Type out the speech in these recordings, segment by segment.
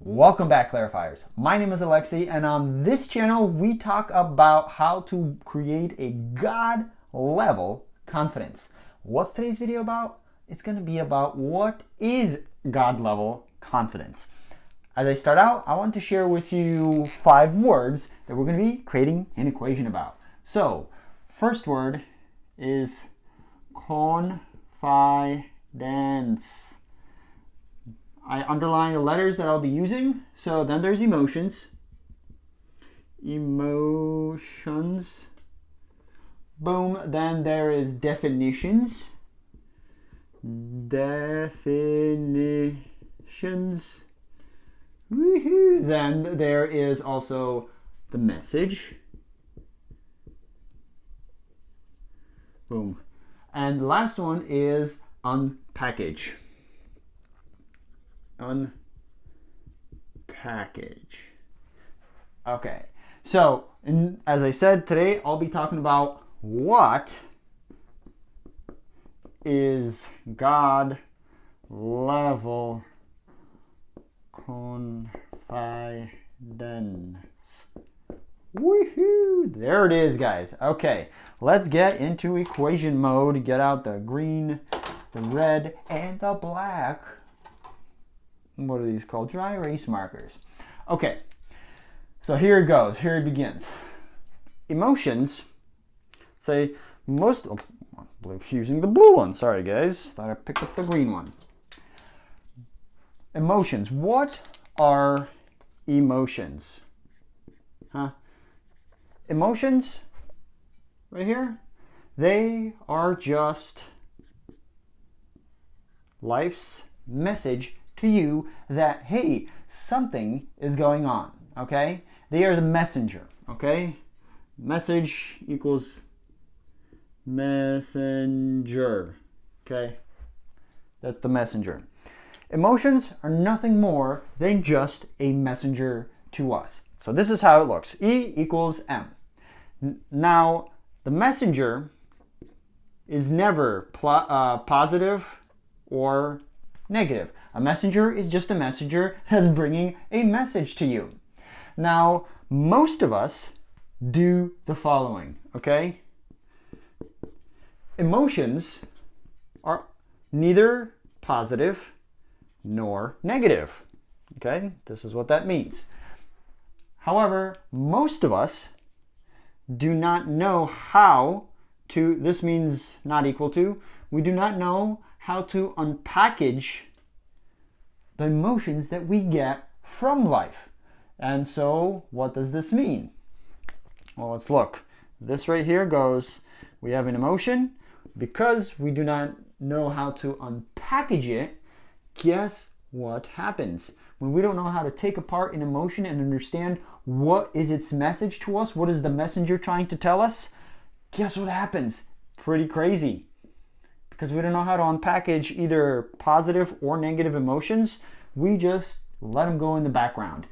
Welcome back, clarifiers. My name is Alexei, and on this channel we talk about how to create a God level confidence. What's today's video about? It's going to be about what is God level confidence. As I start out, I want to share with you 5 words that we're going to be creating an equation about. So, first word is confidence. I underline the letters that I'll be using. So then there's emotions. Emotions. Boom. Then there is definitions. Definitions. Woohoo. Then there is also the message. Boom. And the last one is unpackage. Unpackage. Okay, so as I said, today I'll be talking about what is God level confidence. Woohoo! There it is, guys. Okay, let's get into equation mode. Get out the green, the red, and the black. What are these called? Dry erase markers. Okay, so here it goes. Here it begins. Emotions. Say most. Oh, using the blue one. Sorry, guys. Thought I picked up the green one. Emotions. What are emotions? Huh? Emotions. Right here. They are just life's message to you that, hey, something is going on, okay? They are the messenger, okay? Message equals messenger, okay? That's the messenger. Emotions are nothing more than just a messenger to us. So this is how it looks. E equals M. Now, the messenger is never positive or negative. A messenger is just a messenger that's bringing a message to you. Now, most of us do the following, okay? Emotions are neither positive nor negative, okay? This is what that means. However, most of us do not know how to, this means not equal to, we do not know how to unpackage the emotions that we get from life. And so what does this mean? Well, let's look. This right here goes, we have an emotion. Because we do not know how to unpackage it, guess what happens? When we don't know how to take apart an emotion and understand what is its message to us, what is the messenger trying to tell us, guess what happens? Pretty crazy. Because we don't know how to unpackage either positive or negative emotions, we just let them go in the background.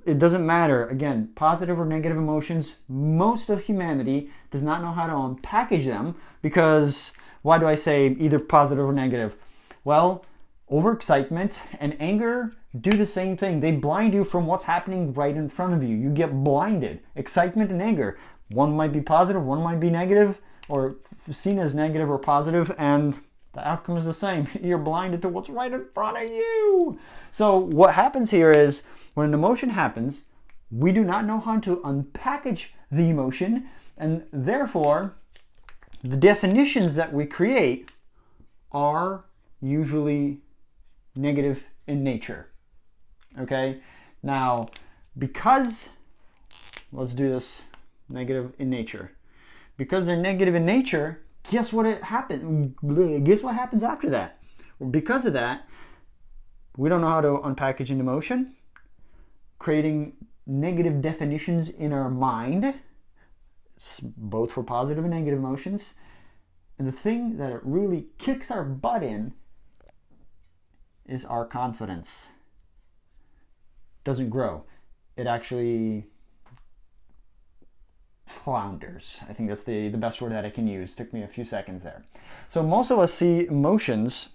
It doesn't matter, again, positive or negative emotions, most of humanity does not know how to unpackage them because, why do I say either positive or negative? Well, overexcitement and anger do the same thing. They blind you from what's happening right in front of you. You get blinded. Excitement and anger. One might be positive, one might be negative, or seen as negative or positive, and the outcome is the same. You're blinded to what's right in front of you. So what happens here is when an emotion happens, we do not know how to unpackage the emotion, and therefore the definitions that we create are usually negative in nature. Okay? Now, because, let's do this, negative in nature. Because they're negative in nature, guess what Guess what happens after that? Well, because of that, we don't know how to unpackage an emotion, creating negative definitions in our mind, both for positive and negative emotions. And the thing that it really kicks our butt in is our confidence. Doesn't grow. It actually flounders. I think that's the best word that I can use. Took me a few seconds there. So most of us see emotions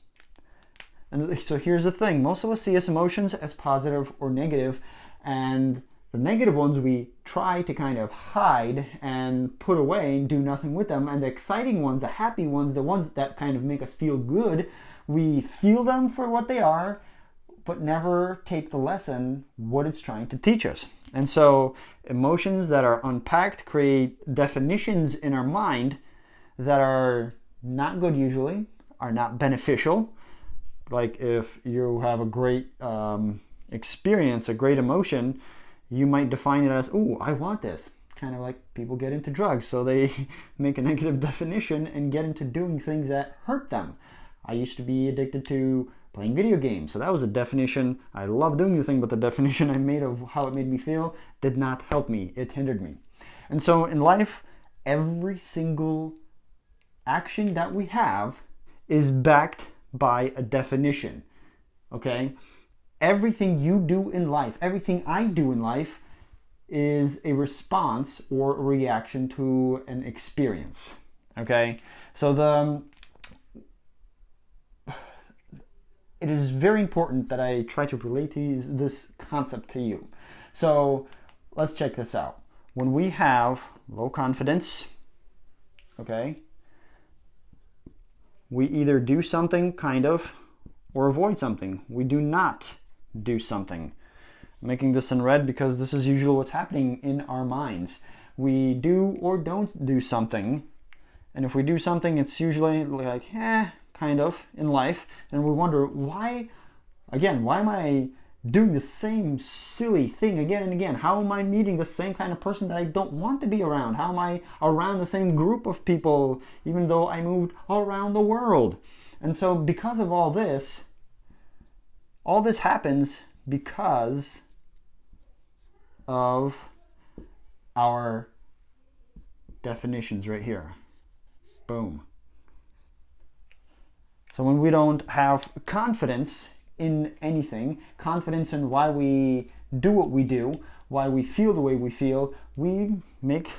And so here's the thing. Most of us see as emotions as positive or negative, and the negative ones we try to kind of hide and put away and do nothing with them. And the exciting ones, the happy ones, the ones that kind of make us feel good, we feel them for what they are, but never take the lesson, what it's trying to teach us. And so emotions that are unpacked create definitions in our mind that are not good usually, are not beneficial. Like if you have a great experience, a great emotion, you might define it as, oh, I want this. Kind of like people get into drugs, so they make a negative definition and get into doing things that hurt them. I used to be addicted to playing video games, so that was a definition. I love doing the thing, but the definition I made of how it made me feel did not help me. It hindered me. And so in life, every single action that we have is backed by a definition. Okay? Everything you do in life, everything I do in life is a response or a reaction to an experience. Okay? So it is very important that I try to relate this concept to you. So let's check this out. When we have low confidence, okay, we either do something kind of or avoid something. We do not do something. I'm making this in red because this is usually what's happening in our minds. We do or don't do something, and if we do something, it's usually like, kind of, in life, and we wonder, why am I doing the same silly thing again and again? How am I meeting the same kind of person that I don't want to be around? How am I around the same group of people, even though I moved all around the world? And so because of all this happens because of our definitions right here. Boom. So when we don't have confidence in anything, confidence in why we do what we do, why we feel the way we feel, we make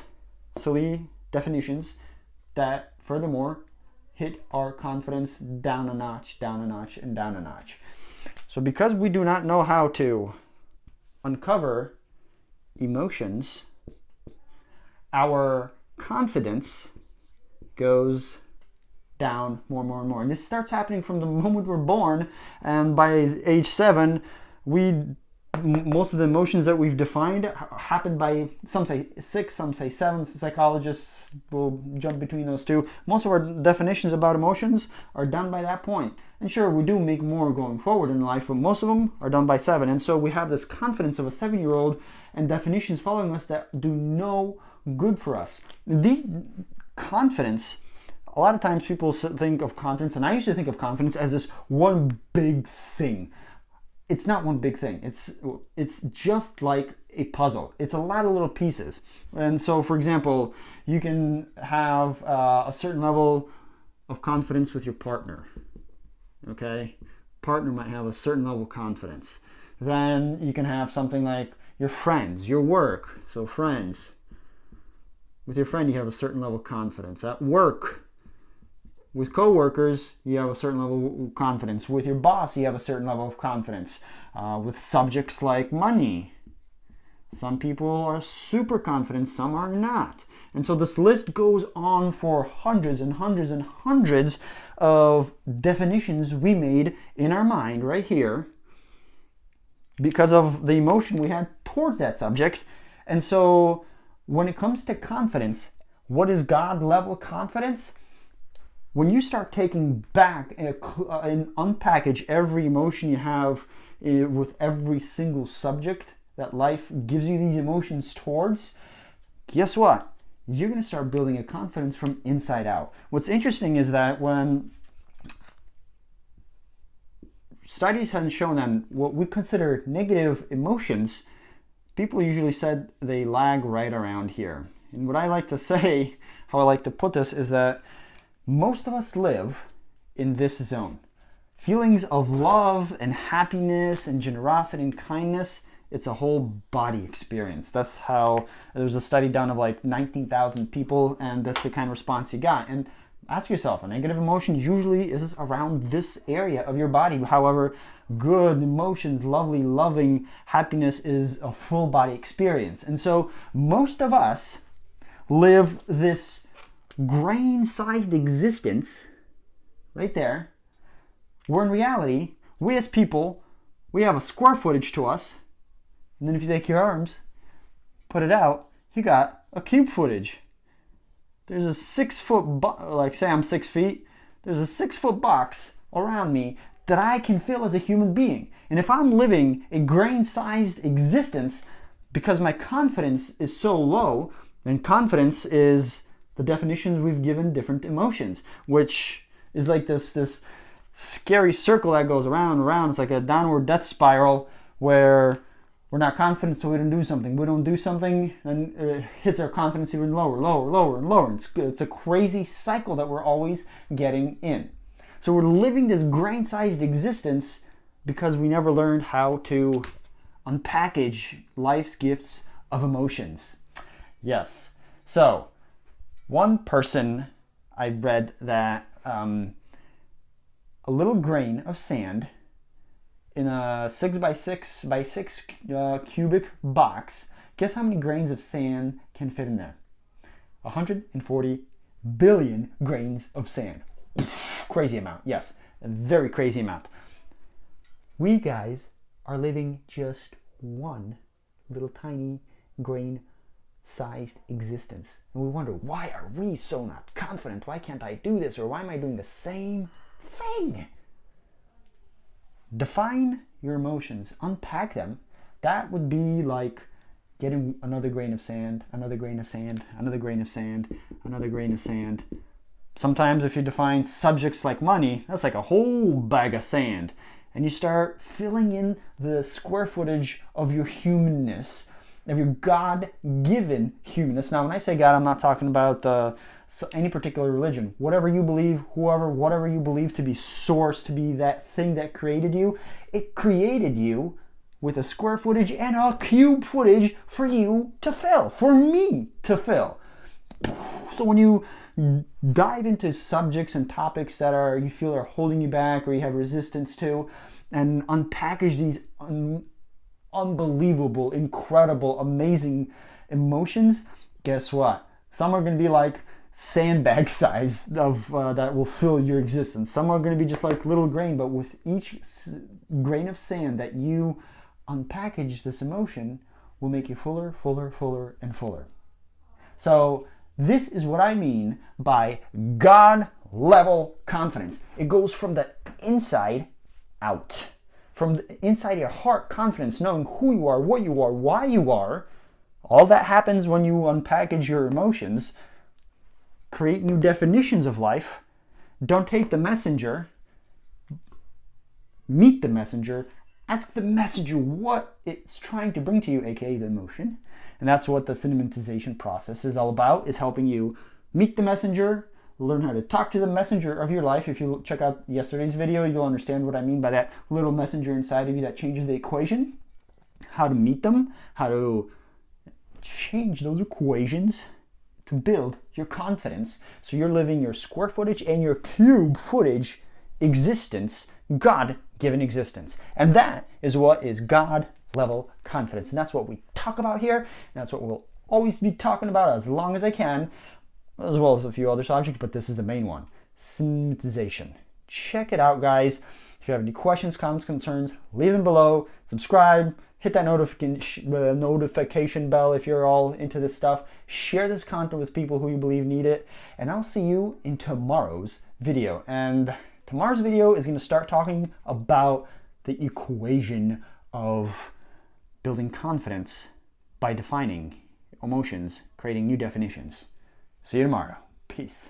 silly definitions that furthermore hit our confidence down a notch, down a notch, and down a notch. So because we do not know how to uncover emotions, our confidence goes down more and more and more. And this starts happening from the moment we're born, and by age 7, most of the emotions that we've defined happen by, some say 6, some say 7. Psychologists will jump between those two. Most of our definitions about emotions are done by that point. And sure, we do make more going forward in life, but most of them are done by 7. And so we have this confidence of a 7-year-old and definitions following us that do no good for us. These confidence, a lot of times people think of confidence, and I used to think of confidence as this one big thing. It's not one big thing. It's just like a puzzle. It's a lot of little pieces. And so, for example, you can have a certain level of confidence with your partner. Okay? Partner might have a certain level of confidence. Then you can have something like your friends, your work. So friends. With your friend, you have a certain level of confidence. At work, with coworkers, you have a certain level of confidence. With your boss, you have a certain level of confidence. With subjects like money, some people are super confident, some are not. And so this list goes on for hundreds and hundreds and hundreds of definitions we made in our mind right here because of the emotion we had towards that subject. And so when it comes to confidence, what is God level confidence? When you start taking back and unpackage every emotion you have with every single subject that life gives you these emotions towards, guess what? You're going to start building a confidence from inside out. What's interesting is that when studies have shown that what we consider negative emotions, people usually said they lag right around here. And what I like to say, how I like to put this, is that most of us live in this zone. Feelings of love and happiness and generosity and kindness, it's a whole body experience. That's how, there was a study done of like 19,000 people, and that's the kind of response you got. And Ask yourself, a negative emotion usually is around this area of your body. However, good emotions, lovely, loving happiness is a full body experience. And so most of us live this grain-sized existence right there, where in reality, we as people, we have a square footage to us, and then if you take your arms, put it out, you got a cube footage. There's a 6 foot, like say I'm 6 feet, there's a 6 foot box around me that I can feel as a human being. And if I'm living a grain-sized existence because my confidence is so low, and confidence is the definitions we've given different emotions, which is like this scary circle that goes around and around. It's like a downward death spiral where we're not confident, so we don't do something. We don't do something, and it hits our confidence even lower, lower, lower, and lower. It's a crazy cycle that we're always getting in. So we're living this grain-sized existence because we never learned how to unpackage life's gifts of emotions. Yes. So one person, I read that a little grain of sand in a 6 by 6 by 6 cubic box, guess how many grains of sand can fit in there? 140 billion grains of sand. Crazy amount, yes, a very crazy amount. We guys are living just one little tiny grain-sized existence. And we wonder, why are we so not confident? Why can't I do this? Or why am I doing the same thing? Define your emotions, unpack them. That would be like getting another grain of sand, another grain of sand, another grain of sand, another grain of sand. Sometimes if you define subjects like money, that's like a whole bag of sand. And you start filling in the square footage of your humanness, of your God-given humanness. Now, when I say God, I'm not talking about any particular religion. Whatever you believe, whatever you believe to be source, to be that thing that created you, it created you with a square footage and a cube footage for you to fill, for me to fill. So when you dive into subjects and topics that you feel are holding you back or you have resistance to, and unpackage these unbelievable, incredible, amazing emotions, guess what? Some are going to be like sandbag size of that will fill your existence. Some are going to be just like little grain, but with each grain of sand that you unpackage, this emotion will make you fuller, fuller, fuller, and fuller. So this is what I mean by God level confidence. It goes from the inside out. From the inside your heart, confidence, knowing who you are, what you are, why you are. All that happens when you unpackage your emotions. Create new definitions of life. Don't take the messenger. Meet the messenger. Ask the messenger what it's trying to bring to you, aka the emotion. And that's what the cinematization process is all about, is helping you meet the messenger, learn how to talk to the messenger of your life. If you check out yesterday's video, you'll understand what I mean by that little messenger inside of you that changes the equation. How to meet them, how to change those equations to build your confidence so you're living your square footage and your cube footage existence, God-given existence. And that is what is God level confidence. And that's what we talk about here. And that's what we'll always be talking about as long as I can, as well as a few other subjects, but this is the main one, cinematization. Check it out, guys. If you have any questions, comments, concerns, leave them below. Subscribe, hit that notification bell if you're all into this stuff. Share this content with people who you believe need it. And I'll see you in tomorrow's video. And tomorrow's video is going to start talking about the equation of building confidence by defining emotions, creating new definitions. See you tomorrow. Peace.